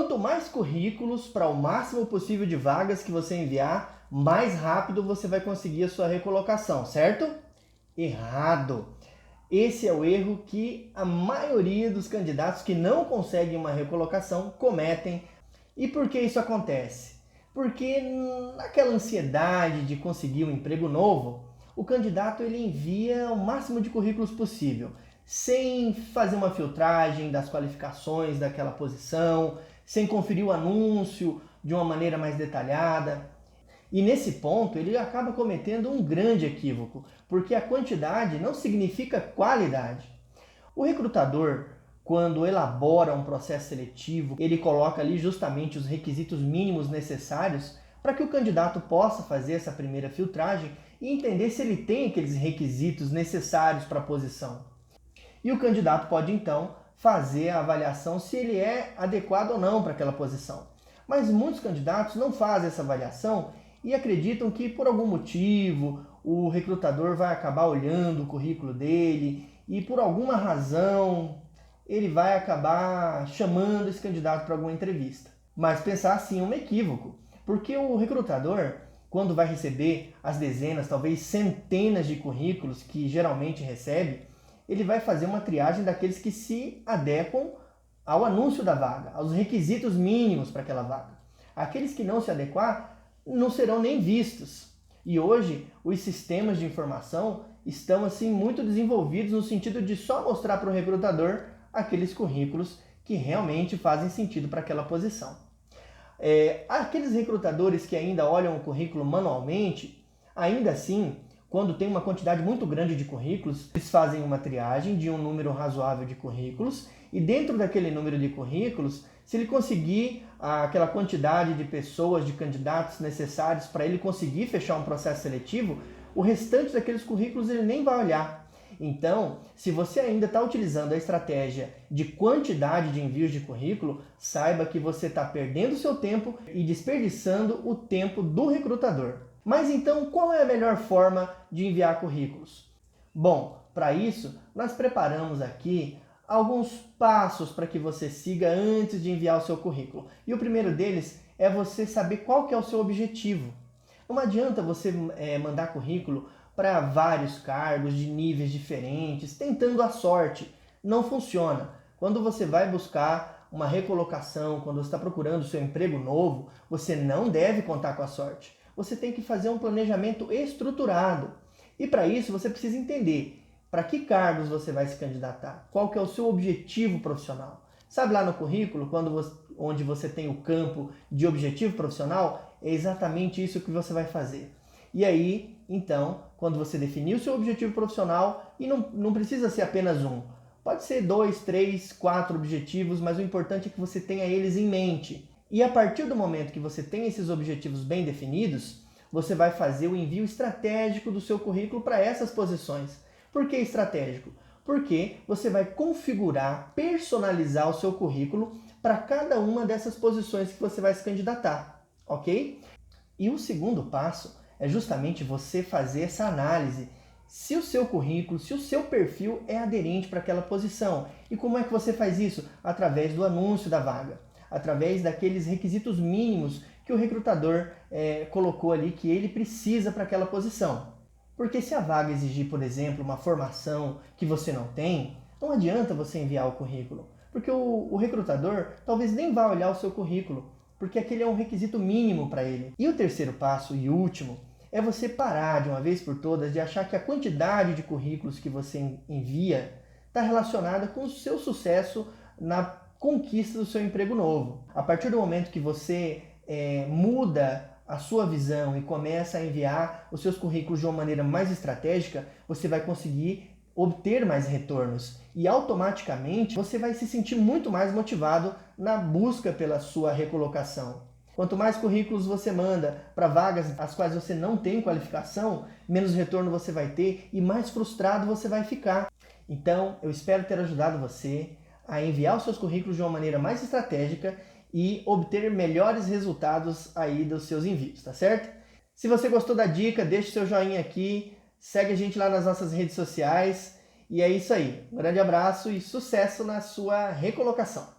quanto mais currículos para o máximo possível de vagas que você enviar, mais rápido você vai conseguir a sua recolocação, certo? Errado! Esse é o erro que a maioria dos candidatos que não conseguem uma recolocação cometem. E por que isso acontece? Porque naquela ansiedade de conseguir um emprego novo, o candidato ele envia o máximo de currículos possível, sem fazer uma filtragem das qualificações daquela posição, sem conferir o anúncio de uma maneira mais detalhada. E nesse ponto ele acaba cometendo um grande equívoco, porque a quantidade não significa qualidade. O recrutador, quando elabora um processo seletivo, ele coloca ali justamente os requisitos mínimos necessários para que o candidato possa fazer essa primeira filtragem e entender se ele tem aqueles requisitos necessários para a posição. E o candidato pode então fazer a avaliação se ele é adequado ou não para aquela posição. Mas muitos candidatos não fazem essa avaliação e acreditam que por algum motivo o recrutador vai acabar olhando o currículo dele e por alguma razão ele vai acabar chamando esse candidato para alguma entrevista. Mas pensar assim é um equívoco, porque o recrutador, quando vai receber as dezenas, talvez centenas de currículos que geralmente recebe, ele vai fazer uma triagem daqueles que se adequam ao anúncio da vaga, aos requisitos mínimos para aquela vaga. Aqueles que não se adequar não serão nem vistos. E hoje os sistemas de informação estão assim muito desenvolvidos no sentido de só mostrar para o recrutador aqueles currículos que realmente fazem sentido para aquela posição. Aqueles recrutadores que ainda olham o currículo manualmente, ainda assim, quando tem uma quantidade muito grande de currículos, eles fazem uma triagem de um número razoável de currículos e dentro daquele número de currículos, se ele conseguir aquela quantidade de pessoas, de candidatos necessários para ele conseguir fechar um processo seletivo, o restante daqueles currículos ele nem vai olhar. Então, se você ainda está utilizando a estratégia de quantidade de envios de currículo, saiba que você está perdendo seu tempo e desperdiçando o tempo do recrutador. Mas então, qual é a melhor forma de enviar currículos? Bom, para isso, nós preparamos aqui alguns passos para que você siga antes de enviar o seu currículo. E o primeiro deles é você saber qual que é o seu objetivo. Não adianta você mandar currículo para vários cargos de níveis diferentes, tentando a sorte. Não funciona. Quando você vai buscar uma recolocação, quando você está procurando o seu emprego novo, você não deve contar com a sorte. Você tem que fazer um planejamento estruturado. E para isso você precisa entender para que cargos você vai se candidatar, qual que é o seu objetivo profissional. Sabe lá no currículo, onde você tem o campo de objetivo profissional, é exatamente isso que você vai fazer. E aí, então, quando você definir o seu objetivo profissional, e não precisa ser apenas um, pode ser 2, 3, 4 objetivos, mas o importante é que você tenha eles em mente. E a partir do momento que você tem esses objetivos bem definidos, você vai fazer o envio estratégico do seu currículo para essas posições. Por que estratégico? Porque você vai configurar, personalizar o seu currículo para cada uma dessas posições que você vai se candidatar, ok? E o segundo passo é justamente você fazer essa análise se o seu currículo, se o seu perfil é aderente para aquela posição. E como é que você faz isso? Através do anúncio da vaga, através daqueles requisitos mínimos que o recrutador colocou ali que ele precisa para aquela posição. Porque se a vaga exigir, por exemplo, uma formação que você não tem, não adianta você enviar o currículo. Porque o recrutador talvez nem vá olhar o seu currículo, porque aquele é um requisito mínimo para ele. E o terceiro passo e último é você parar de uma vez por todas de achar que a quantidade de currículos que você envia está relacionada com o seu sucesso na conquista do seu emprego novo. A partir do momento que você muda a sua visão e começa a enviar os seus currículos de uma maneira mais estratégica, você vai conseguir obter mais retornos e automaticamente você vai se sentir muito mais motivado na busca pela sua recolocação. Quanto mais currículos você manda para vagas às quais você não tem qualificação, menos retorno você vai ter e mais frustrado você vai ficar. Então, eu espero ter ajudado você a enviar os seus currículos de uma maneira mais estratégica e obter melhores resultados aí dos seus envios, tá certo? Se você gostou da dica, deixe seu joinha aqui, segue a gente lá nas nossas redes sociais e é isso aí. Um grande abraço e sucesso na sua recolocação!